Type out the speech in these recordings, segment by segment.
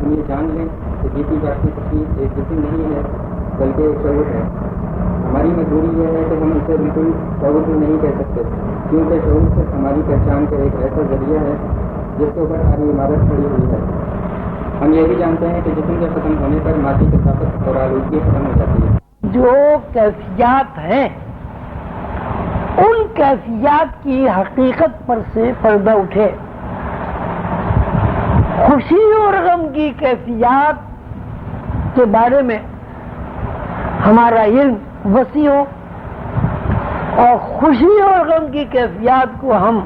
ہم یہ جان لیں کہ جیتی جاتی تصویر ایک جسم نہیں ہے بلکہ ایک شعور ہے. ہماری مجبوری یہ ہے کہ ہم اسے بالکل شعور بھی نہیں کہہ سکتے کیونکہ شعور صرف ہماری پہچان کا ایک ایسا ذریعہ ہے جس کے اوپر ساری عمارت کھڑی ہوئی ہے. ہم یہ بھی جانتے ہیں کہ جسم کے ختم ہونے پر مادی کثافت اور آلودگی ختم ہو جاتی ہے. جو کیفیات ہیں ان کیفیات کی حقیقت پر سے پردہ اٹھے. خوشی اور غم کی کیفیات کے بارے میں ہمارا علم وسیع ہو اور خوشی اور غم کی کیفیات کو ہم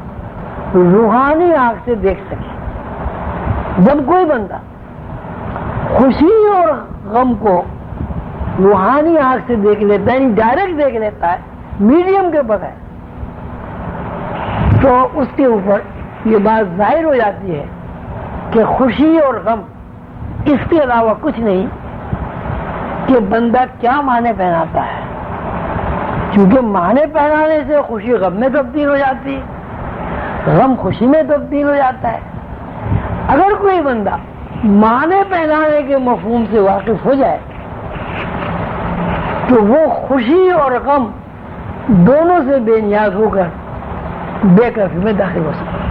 روحانی آنکھ سے دیکھ سکیں. جب کوئی بندہ خوشی اور غم کو روحانی آنکھ سے دیکھ لیتا ہے، ڈائریکٹ دیکھ لیتا ہے میڈیم کے بغیر، تو اس کے اوپر یہ بات ظاہر ہو جاتی ہے کہ خوشی اور غم اس کے علاوہ کچھ نہیں کہ بندہ کیا معنی پہناتا ہے. کیونکہ معنی پہنانے سے خوشی غم میں تبدیل ہو جاتی ہے، غم خوشی میں تبدیل ہو جاتا ہے. اگر کوئی بندہ معنی پہنانے کے مفہوم سے واقف ہو جائے تو وہ خوشی اور غم دونوں سے بے نیاز ہو کر بے کیفی میں داخل ہو سکتا ہے.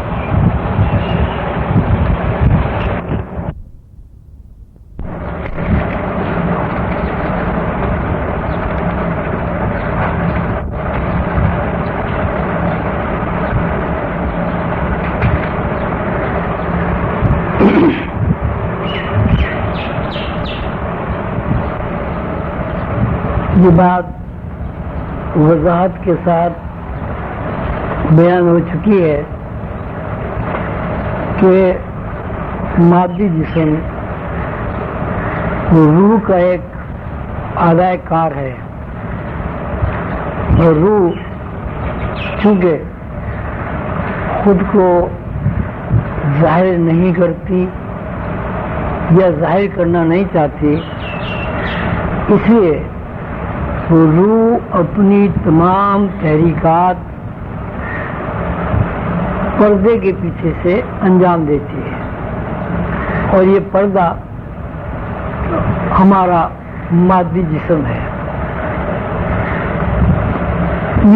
یہ بات وضاحت کے ساتھ بیان ہو چکی ہے کہ مادی جسم روح کا ایک اعضاء کار ہے، اور روح چونکہ خود کو ظاہر نہیں کرتی یا ظاہر کرنا نہیں چاہتی، اس لیے روح اپنی تمام تحریکات پردے کے پیچھے سے انجام دیتی ہے. اور یہ پردہ ہمارا مادی جسم ہے.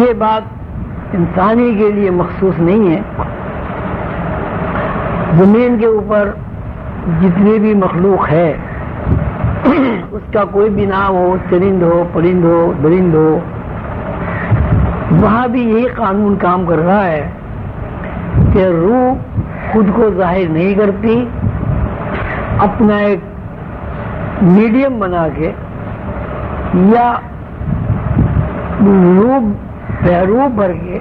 یہ بات انسانی کے لیے مخصوص نہیں ہے. زمین کے اوپر جتنی بھی مخلوق ہے اس کا کوئی بھی نام ہو، چرند ہو، پرند ہو، درند ہو، وہاں بھی یہی قانون کام کر رہا ہے کہ روح خود کو ظاہر نہیں کرتی، اپنا ایک میڈیم بنا کے یا روح بھر کے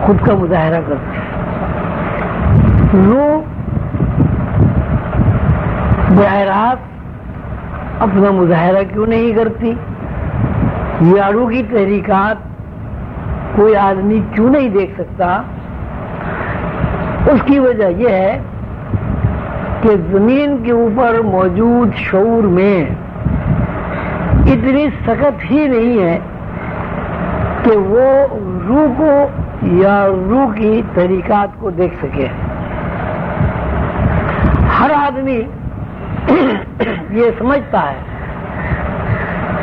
خود کا مظاہرہ کرتی ہے. روح براہ راست اپنا مظاہرہ کیوں نہیں کرتی؟ یا روح کی تحریکات کوئی آدمی کیوں نہیں دیکھ سکتا؟ اس کی وجہ یہ ہے کہ زمین کے اوپر موجود شعور میں اتنی سخت ہی نہیں ہے کہ وہ روح کو یا روح کی تحریکات کو دیکھ سکے. ہر آدمی یہ سمجھتا ہے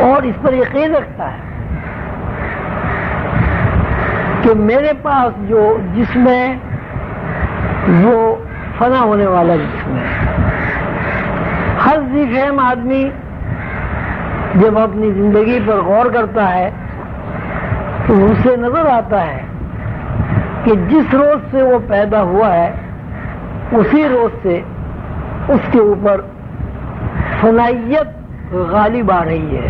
اور اس پر یقین رکھتا ہے کہ میرے پاس جو جسم ہے وہ فنا ہونے والا جسم ہے. ہر ذی فہم آدمی جب اپنی زندگی پر غور کرتا ہے تو اسے نظر آتا ہے کہ جس روز سے وہ پیدا ہوا ہے اسی روز سے اس کے اوپر فنائیت غالب آ رہی ہے.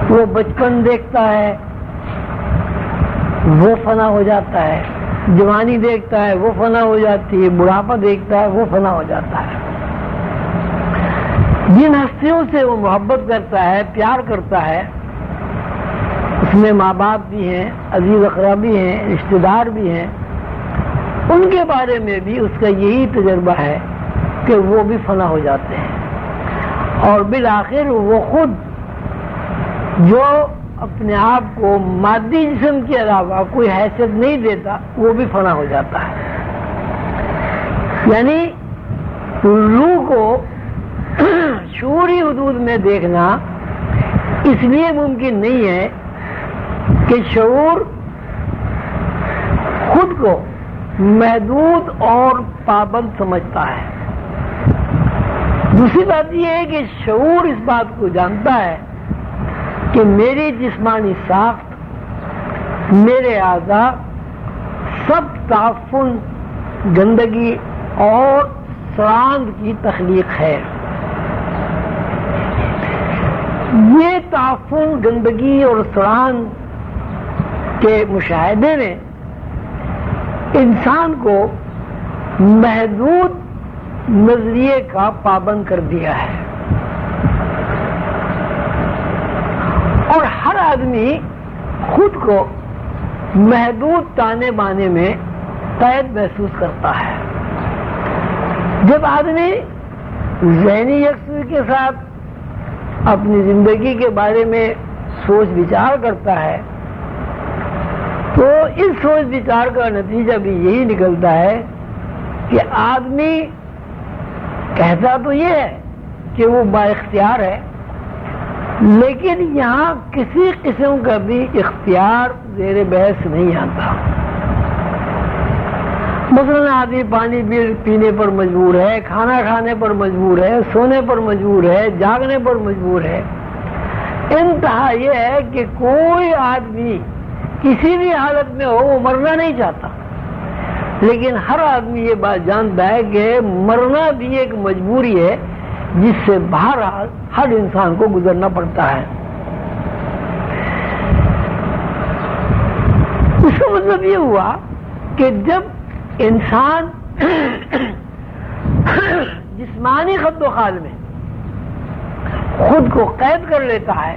وہ بچپن دیکھتا ہے وہ فنا ہو جاتا ہے، جوانی دیکھتا ہے وہ فنا ہو جاتی ہے، بڑھاپا دیکھتا ہے وہ فنا ہو جاتا ہے. جن ہستیوں سے وہ محبت کرتا ہے، پیار کرتا ہے، اس میں ماں باپ بھی ہیں، عزیز اقربا بھی ہیں، رشتہ دار بھی ہیں، ان کے بارے میں بھی اس کا یہی تجربہ ہے کہ وہ بھی فنا ہو جاتے ہیں. اور بالآخر وہ خود جو اپنے آپ کو مادی جسم کے علاوہ کوئی حیثیت نہیں دیتا وہ بھی فنا ہو جاتا ہے. یعنی روح کو شعوری حدود میں دیکھنا اس لیے ممکن نہیں ہے کہ شعور خود کو محدود اور پابند سمجھتا ہے. دوسری بات یہ ہے کہ شعور اس بات کو جانتا ہے کہ میری جسمانی ساخت، میرے اعضاء سب تعفن، گندگی اور سراند کی تخلیق ہے. یہ تعفن، گندگی اور سراند کے مشاہدے نے انسان کو محدود نظریے کا پابند کر دیا ہے، اور ہر آدمی خود کو محدود تانے بانے میں قید محسوس کرتا ہے. جب آدمی ذہنی یکسوئی کے ساتھ اپنی زندگی کے بارے میں سوچ وچار کرتا ہے تو اس سوچ وچار کا نتیجہ بھی یہی نکلتا ہے کہ آدمی کہتا تو یہ ہے کہ وہ با اختیار ہے، لیکن یہاں کسی قسم کا بھی اختیار زیر بحث نہیں آتا. مثلا آدمی پانی پینے پر مجبور ہے، کھانا کھانے پر مجبور ہے، سونے پر مجبور ہے، جاگنے پر مجبور ہے. انتہا یہ ہے کہ کوئی آدمی کسی بھی حالت میں ہو وہ مرنا نہیں چاہتا، لیکن ہر آدمی یہ بات جانتا ہے کہ مرنا بھی ایک مجبوری ہے جس سے بہرحال ہر انسان کو گزرنا پڑتا ہے. اس کا مطلب یہ ہوا کہ جب انسان جسمانی خد و خال میں خود کو قید کر لیتا ہے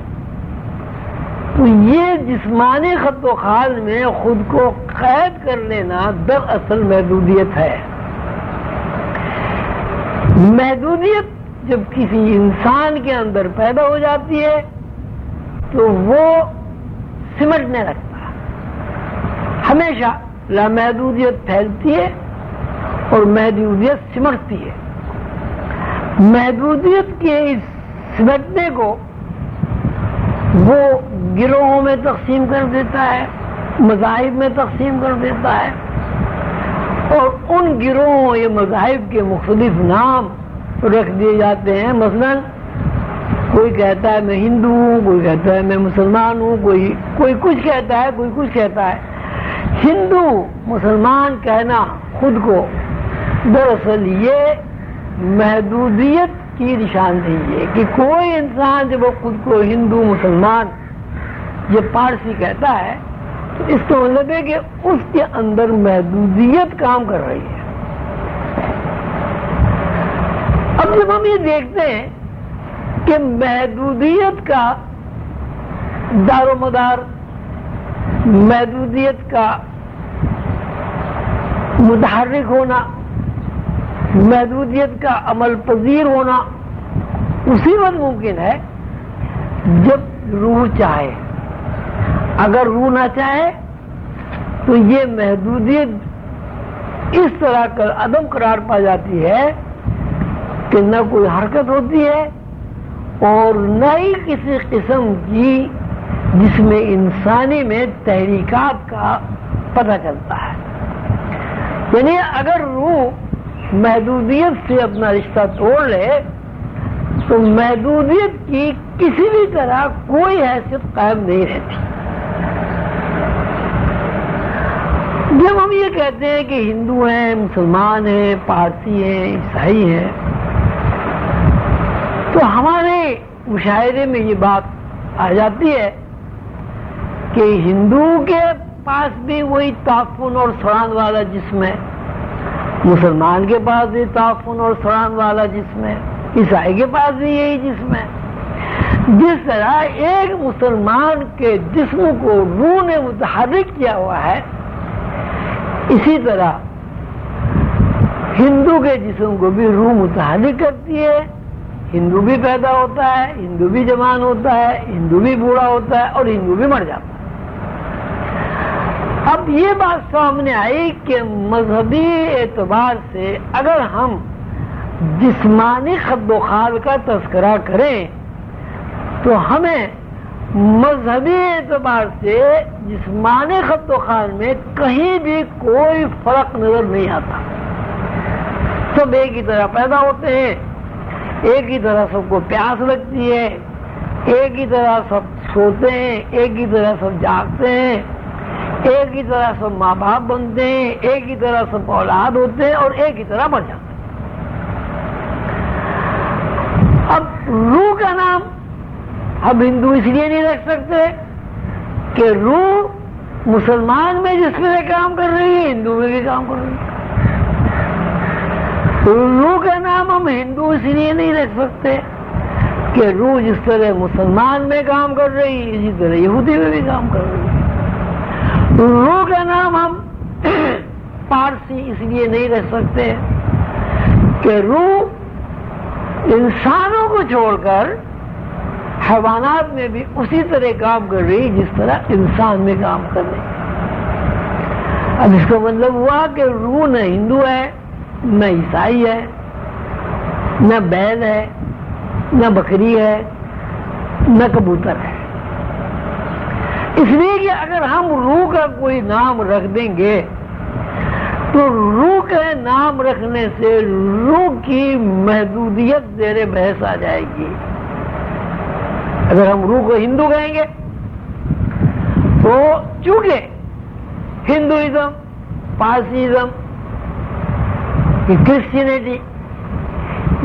تو یہ جسمانی خد و خال میں خود کو قید کر لینا دراصل محدودیت ہے. محدودیت جب کسی انسان کے اندر پیدا ہو جاتی ہے تو وہ سمٹنے لگتا ہے. ہمیشہ لامحدودیت پھیلتی ہے اور محدودیت سمٹتی ہے. محدودیت کے اس سمٹنے کو وہ گروہوں میں تقسیم کر دیتا ہے، مذاہب میں تقسیم کر دیتا ہے، اور ان گروہوں یا مذاہب کے مختلف نام رکھ دیے جاتے ہیں. مثلا کوئی کہتا ہے میں ہندو ہوں، کوئی کہتا ہے میں مسلمان ہوں، کوئی کچھ کہتا ہے، کوئی کچھ کہتا ہے. ہندو مسلمان کہنا خود کو دراصل یہ محدودیت کی نشاندہی ہے کہ کوئی انسان جب وہ خود کو ہندو، مسلمان یا پارسی کہتا ہے تو اس کا مطلب ہے کہ اس کے اندر محدودیت کام کر رہی ہے. اب جب ہم یہ دیکھتے ہیں کہ محدودیت کا دار و مدار، محدودیت کا متحرک ہونا، محدودیت کا عمل پذیر ہونا اسی وقت ممکن ہے جب روح چاہے. اگر روح نہ چاہے تو یہ محدودیت اس طرح کا عدم قرار پا جاتی ہے کہ نہ کوئی حرکت ہوتی ہے اور نہ ہی کسی قسم کی جس میں انسانی میں تحریکات کا پتہ چلتا ہے. یعنی اگر روح محدودیت سے اپنا رشتہ توڑ لے تو محدودیت کی کسی بھی طرح کوئی حیثیت قائم نہیں رہتی. جب ہم یہ کہتے ہیں کہ ہندو ہیں، مسلمان ہیں، پارسی ہیں، عیسائی ہیں، تو ہمارے مشاہدے میں یہ بات آ جاتی ہے کہ ہندو کے پاس بھی وہی تعفن اور سڑان والا جسم ہے، مسلمان کے پاس بھی تعفن اور سڑان والا جسم ہے، عیسائی کے پاس بھی یہی جسم ہے. جس طرح ایک مسلمان کے جسم کو روح نے متحرک کیا ہوا ہے، اسی طرح ہندو کے جسم کو بھی روح متحرک کرتی ہے. ہندو بھی پیدا ہوتا ہے، ہندو بھی جوان ہوتا ہے، ہندو بھی بوڑھا ہوتا ہے اور ہندو بھی مر جاتا ہے. اب یہ بات سامنے آئی کہ مذہبی اعتبار سے اگر ہم جسمانی خد و خال کا تذکرہ کریں تو ہمیں مذہبی اعتبار سے جسمانی خد و خال میں کہیں بھی کوئی فرق نظر نہیں آتا. سب ایک ہی طرح پیدا ہوتے ہیں، ایک ہی طرح سب کو پیاس لگتی ہے، ایک ہی طرح سب سوتے ہیں، ایک ہی طرح سب جاگتے ہیں، ایک ہی طرح سب ماں باپ بنتے ہیں، ایک ہی طرح سب اولاد ہوتے ہیں اور ایک ہی طرح مر جاتے ہیں. اب روح کا نام ہم ہندو اس لیے نہیں رکھ سکتے کہ روح مسلمان میں جس طرح کام کر رہی ہے ہندو میں بھی کام کر رہی ہے. روح کا نام ہم ہندو اس لیے نہیں رکھ سکتے کہ روح جس طرح مسلمان میں کام کر رہی ہے اسی طرح یہودی میں بھی کام کر رہی ہے. روح کا نام ہم پارسی اس لیے نہیں رکھ سکتے کہ روح انسانوں کو چھوڑ کر حیوانات میں بھی اسی طرح کام کر رہی جس طرح انسان میں کام کر رہی. اب اس کا مطلب ہوا کہ روح نہ ہندو ہے، نہ عیسائی ہے، نہ بیل ہے، نہ بکری ہے، نہ کبوتر ہے. اس لیے کہ اگر ہم روح کا کوئی نام رکھ دیں گے تو روح کا نام رکھنے سے روح کی محدودیت زیر بحث آ جائے گی. اگر ہم روح کو ہندو کہیں گے تو چونکہ ہندوازم، پارسیزم، کرسچینٹی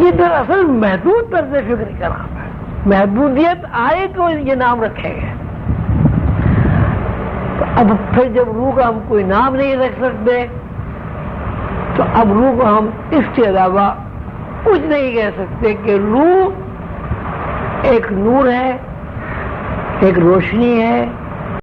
یہ دراصل محدود طرز فکر کا نام ہے. محدودیت آئے تو یہ نام رکھے گئے. تو اب پھر جب روح کا ہم کوئی نام نہیں رکھ سکتے تو اب روح کو ہم اس کے علاوہ کچھ نہیں کہہ سکتے کہ روح ایک نور ہے، ایک روشنی ہے،